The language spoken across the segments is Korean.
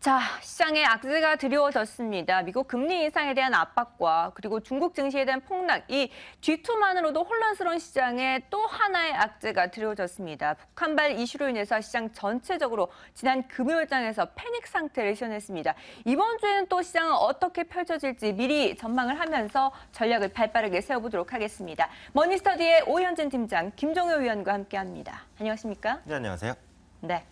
자, 시장에 악재가 드리워졌습니다. 미국 금리 인상에 대한 압박과 그리고 중국 증시에 대한 폭락, 이 G2만으로도 혼란스러운 시장에 또 하나의 악재가 드리워졌습니다. 북한발 이슈로 인해서 시장 전체적으로 지난 금요일장에서 패닉 상태를 시현했습니다. 이번 주에는 또 시장은 어떻게 펼쳐질지 미리 전망을 하면서 전략을 발빠르게 세워보도록 하겠습니다. 머니스터디의 오현진 팀장, 김종효 위원과 함께합니다. 안녕하십니까? 네, 안녕하세요. 네.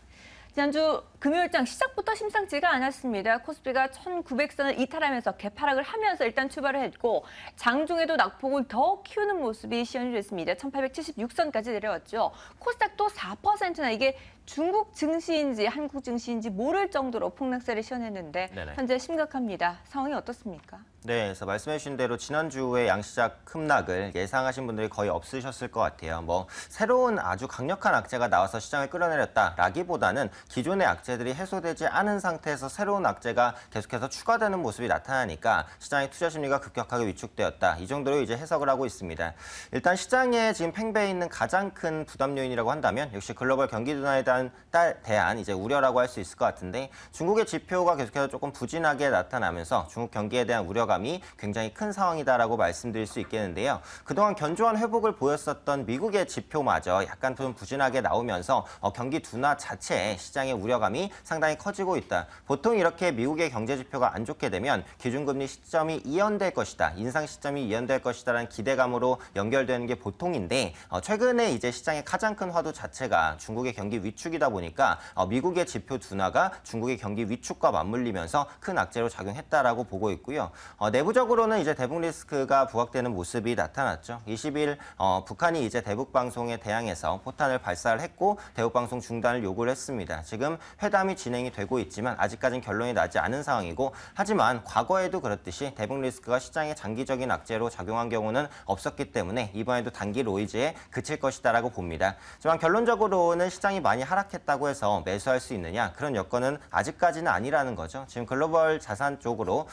지난주 금요일장 시작부터 심상치가 않았습니다. 코스피가 1900선을 이탈하면서 개파락을 하면서 일단 출발을 했고 장중에도 낙폭을 더 키우는 모습이 시현이 됐습니다. 1876선까지 내려왔죠. 코스닥도 4%나 이게 중국 증시인지 한국 증시인지 모를 정도로 폭락세를 시현했는데 네네. 현재 심각합니다. 상황이 어떻습니까? 네, 그래서 말씀해 주신 대로 지난주에 양시장 급락을 예상하신 분들이 거의 없으셨을 것 같아요. 새로운 아주 강력한 악재가 나와서 시장을 끌어내렸다라기보다는 기존의 악재들이 해소되지 않은 상태에서 새로운 악재가 계속해서 추가되는 모습이 나타나니까 시장의 투자 심리가 급격하게 위축되었다. 이 정도로 이제 해석을 하고 있습니다. 일단 시장에 지금 팽배해 있는 가장 큰 부담 요인이라고 한다면 역시 글로벌 경기 둔화에 대한 이제 우려라고 할 수 있을 것 같은데 중국의 지표가 계속해서 조금 부진하게 나타나면서 중국 경기에 대한 우려감이 굉장히 큰 상황이다라고 말씀드릴 수 있겠는데요. 그동안 견조한 회복을 보였었던 미국의 지표마저 약간 좀 부진하게 나오면서 경기 둔화 자체에 시장의 우려감이 상당히 커지고 있다. 보통 이렇게 미국의 경제 지표가 안 좋게 되면 기준금리 시점이 이연될 것이다. 인상 시점이 이연될 것이다라는 기대감으로 연결되는 게 보통인데 최근에 이제 시장의 가장 큰 화두 자체가 중국의 경기 위축이다 보니까 미국의 지표 둔화가 중국의 경기 위축과 맞물리면서 큰 악재로 작용했다라고 보고 있고요. 내부적으로는 이제 대북 리스크가 부각되는 모습이 나타났죠. 20일 북한이 이제 대북 방송에 대항해서 포탄을 발사를 했고 대북 방송 중단을 요구를 했습니다. 지금 회담이 진행이 되고 있지만 아직까지는 결론이 나지 않은 상황이고 하지만 과거에도 그렇듯이 대북 리스크가 시장에 장기적인 악재로 작용한 경우는 없었기 때문에 이번에도 단기 로이즈에 그칠 것이다라고 봅니다. 하지만 결론적으로는 시장이 많이 하락했다고 해서 매수할 수 있느냐 그런 여건은 아직까지는 아니라는 거죠. 지금 글로벌 자산 쪽으로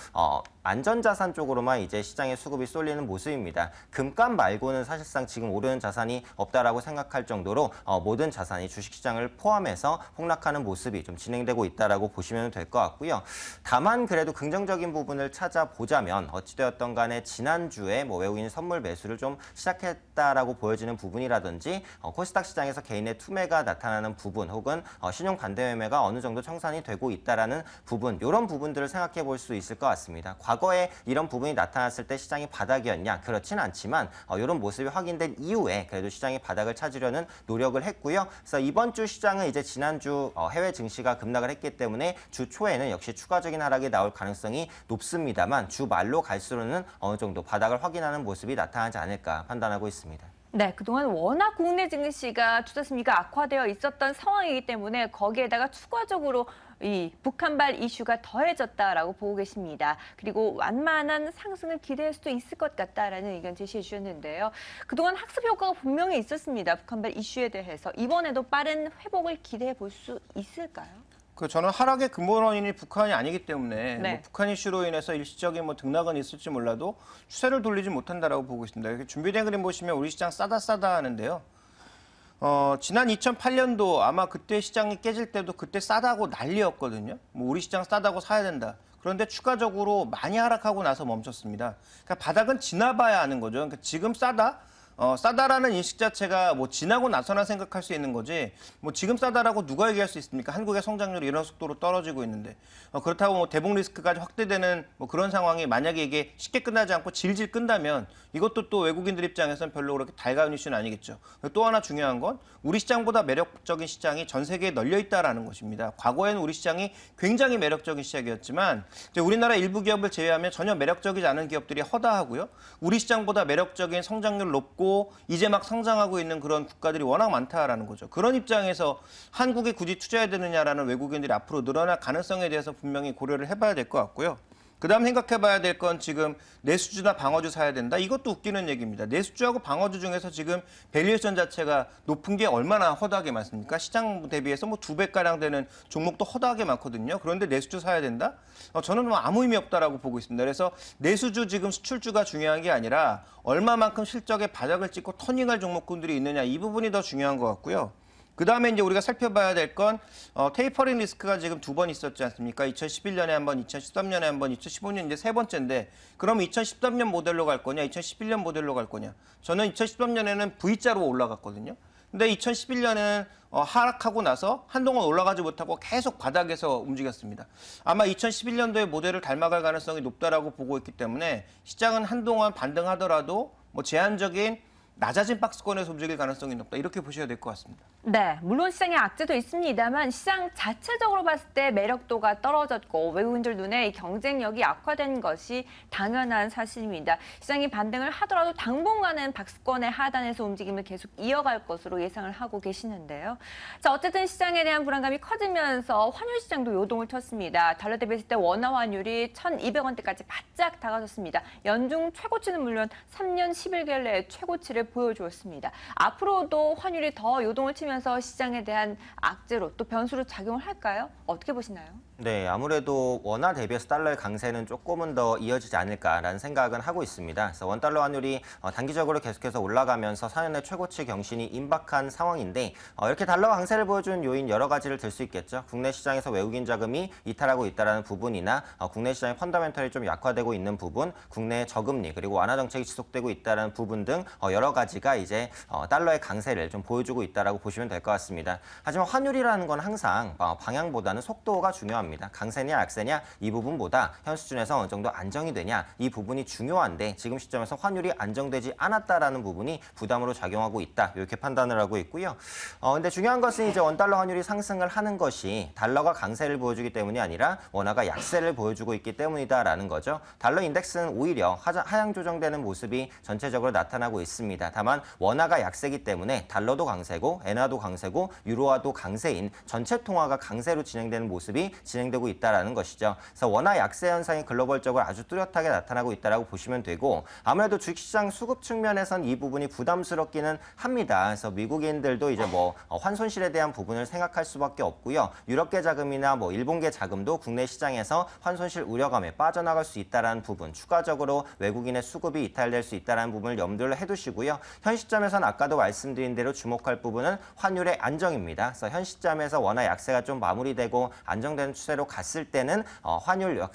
안전자산 쪽으로만 이제 시장의 수급이 쏠리는 모습입니다. 금값 말고는 사실상 지금 오르는 자산이 없다라고 생각할 정도로 모든 자산이 주식시장을 포함해서 폭락하는 모습이 좀 진행되고 있다라고 보시면 될 것 같고요. 다만 그래도 긍정적인 부분을 찾아보자면 어찌되었던 간에 지난주에 외국인 선물 매수를 좀 시작했다라고 보여지는 부분이라든지 코스닥 시장에서 개인의 투매가 나타나는 부분 혹은 신용 반대 매매가 어느 정도 청산이 되고 있다라는 부분 이런 부분들을 생각해 볼 수 있을 것 같습니다. 과거에 이런 부분이 나타났을 때 시장이 바닥이었냐? 그렇진 않지만 이런 모습이 확인된 이후에 그래도 시장이 바닥을 찾으려는 노력을 했고요. 그래서 이번 주 시장은 이제 지난주 해외 증시가 급락을 했기 때문에 주 초에는 역시 추가적인 하락이 나올 가능성이 높습니다만 주 말로 갈수록은 어느 정도 바닥을 확인하는 모습이 나타나지 않을까 판단하고 있습니다. 네, 그동안 워낙 국내 증시가 투자 심리가 악화되어 있었던 상황이기 때문에 거기에다가 추가적으로 이 북한발 이슈가 더해졌다라고 보고 계십니다. 그리고 완만한 상승을 기대할 수도 있을 것 같다라는 의견 제시해 주셨는데요. 그동안 학습 효과가 분명히 있었습니다. 북한발 이슈에 대해서. 이번에도 빠른 회복을 기대해 볼 수 있을까요? 저는 하락의 근본 원인이 북한이 아니기 때문에 네. 북한 이슈로 인해서 일시적인 등락은 있을지 몰라도 추세를 돌리지 못한다라고 보고 있습니다. 이렇게 준비된 그림 보시면 우리 시장 싸다 하는데요. 지난 2008년도 아마 그때 시장이 깨질 때도 그때 싸다고 난리였거든요. 우리 시장 싸다고 사야 된다. 그런데 추가적으로 많이 하락하고 나서 멈췄습니다. 그러니까 바닥은 지나봐야 아는 거죠. 그러니까 지금 싸다? 싸다라는 인식 자체가 지나고 나서나 생각할 수 있는 거지 지금 싸다라고 누가 얘기할 수 있습니까? 한국의 성장률이 이런 속도로 떨어지고 있는데 그렇다고 대북 리스크까지 확대되는 그런 상황이 만약에 이게 쉽게 끝나지 않고 질질 끈다면 이것도 또 외국인들 입장에서는 별로 그렇게 달가운 이슈는 아니겠죠. 또 하나 중요한 건 우리 시장보다 매력적인 시장이 전 세계에 널려 있다라는 것입니다. 과거에는 우리 시장이 굉장히 매력적인 시장이었지만 이제 우리나라 일부 기업을 제외하면 전혀 매력적이지 않은 기업들이 허다하고요. 우리 시장보다 매력적인 성장률 높고 이제 막 성장하고 있는 그런 국가들이 워낙 많다라는 거죠. 그런 입장에서 한국에 굳이 투자해야 되느냐라는 외국인들이 앞으로 늘어날 가능성에 대해서 분명히 고려를 해봐야 될 것 같고요. 그다음 생각해봐야 될 건 지금 내수주나 방어주 사야 된다. 이것도 웃기는 얘기입니다. 내수주하고 방어주 중에서 지금 밸류에이션 자체가 높은 게 얼마나 허다하게 많습니까? 시장 대비해서 2배가량 되는 종목도 허다하게 많거든요. 그런데 내수주 사야 된다? 저는 아무 의미 없다라고 보고 있습니다. 그래서 내수주 지금 수출주가 중요한 게 아니라 얼마만큼 실적에 바닥을 찍고 터닝할 종목군들이 있느냐 이 부분이 더 중요한 것 같고요. 그다음에 이제 우리가 살펴봐야 될 건 테이퍼링 리스크가 지금 2번 있었지 않습니까? 2011년에 한 번, 2013년에 한 번, 2015년 이제 3번째인데 그럼 2013년 모델로 갈 거냐, 2011년 모델로 갈 거냐? 저는 2013년에는 V자로 올라갔거든요. 근데 2011년에는 하락하고 나서 한동안 올라가지 못하고 계속 바닥에서 움직였습니다. 아마 2011년도의 모델을 닮아갈 가능성이 높다라고 보고 있기 때문에 시장은 한동안 반등하더라도 뭐 제한적인 낮아진 박스권에서 움직일 가능성이 높다. 이렇게 보셔야 될 것 같습니다. 네, 물론 시장에 악재도 있습니다만 시장 자체적으로 봤을 때 매력도가 떨어졌고 외국인들 눈에 이 경쟁력이 악화된 것이 당연한 사실입니다. 시장이 반등을 하더라도 당분간은 박스권의 하단에서 움직임을 계속 이어갈 것으로 예상을 하고 계시는데요. 자, 어쨌든 시장에 대한 불안감이 커지면서 환율 시장도 요동을 쳤습니다. 달러 대비했을 때 원화 환율이 1,200원대까지 바짝 다가섰습니다. 연중 최고치는 물론 3년 11개월 내에 최고치를 보여주었습니다. 앞으로도 환율이 더 요동을 치면서 시장에 대한 악재로 또 변수로 작용을 할까요? 어떻게 보시나요? 네, 아무래도 원화 대비해서 달러의 강세는 조금은 더 이어지지 않을까라는 생각은 하고 있습니다. 그래서 원달러 환율이 단기적으로 계속해서 올라가면서 4년의 최고치 경신이 임박한 상황인데 이렇게 달러 강세를 보여준 요인 여러 가지를 들 수 있겠죠. 국내 시장에서 외국인 자금이 이탈하고 있다는 부분이나 국내 시장의 펀더멘털이 좀 약화되고 있는 부분, 국내 저금리 그리고 완화 정책이 지속되고 있다는 부분 등 여러 가지가 이제 달러의 강세를 좀 보여주고 있다라고 보시면 될 것 같습니다. 하지만 환율이라는 건 항상 방향보다는 속도가 중요합니다. 강세냐 약세냐 이 부분보다 현 수준에서 어느 정도 안정이 되냐 이 부분이 중요한데 지금 시점에서 환율이 안정되지 않았다라는 부분이 부담으로 작용하고 있다 이렇게 판단을 하고 있고요. 근데 중요한 것은 이제 원달러 환율이 상승을 하는 것이 달러가 강세를 보여주기 때문이 아니라 원화가 약세를 보여주고 있기 때문이다라는 거죠. 달러 인덱스는 오히려 하향 조정되는 모습이 전체적으로 나타나고 있습니다. 다만 원화가 약세기 때문에 달러도 강세고 엔화도 강세고 유로화도 강세인 전체 통화가 강세로 진행되는 모습이 진행되고 있다는 것이죠. 그래서 원화 약세 현상이 글로벌적으로 아주 뚜렷하게 나타나고 있다고 보시면 되고 아무래도 주식시장 수급 측면에선 이 부분이 부담스럽기는 합니다. 그래서 미국인들도 이제 환손실에 대한 부분을 생각할 수밖에 없고요. 유럽계 자금이나 일본계 자금도 국내 시장에서 환손실 우려감에 빠져나갈 수 있다는 부분, 추가적으로 외국인의 수급이 이탈될 수 있다는 부분을 염두를 해두시고요. 현 시점에서는 아까도 말씀드린 대로 주목할 부분은 환율의 안정입니다. 그래서 현 시점에서 원화 약세가 좀 마무리되고 안정되는 추세로 갔을 때는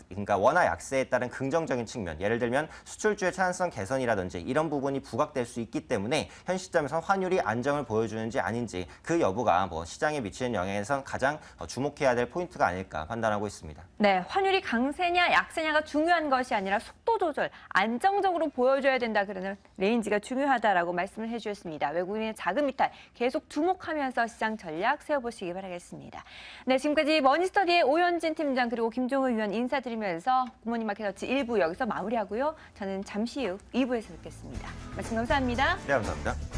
그러니까 원화 약세에 따른 긍정적인 측면, 예를 들면 수출주의 차단성 개선이라든지 이런 부분이 부각될 수 있기 때문에 현 시점에서 환율이 안정을 보여주는지 아닌지 그 여부가 시장에 미치는 영향에선 가장 주목해야 될 포인트가 아닐까 판단하고 있습니다. 네, 환율이 강세냐 약세냐가 중요한 것이 아니라 속도 조절, 안정적으로 보여줘야 된다 그러는 레인지가 중요하다라고 말씀을 해주셨습니다. 외국인의 자금 이탈 계속 주목하면서 시장 전략 세워보시기 바라겠습니다. 네, 지금까지 머니스터디의 오현진 팀장 그리고 김종우 위원 인사드리면서 굿모닝 마켓워치 1부 여기서 마무리하고요. 저는 잠시 후 2부에서 뵙겠습니다. 말씀 감사합니다. 네, 감사합니다.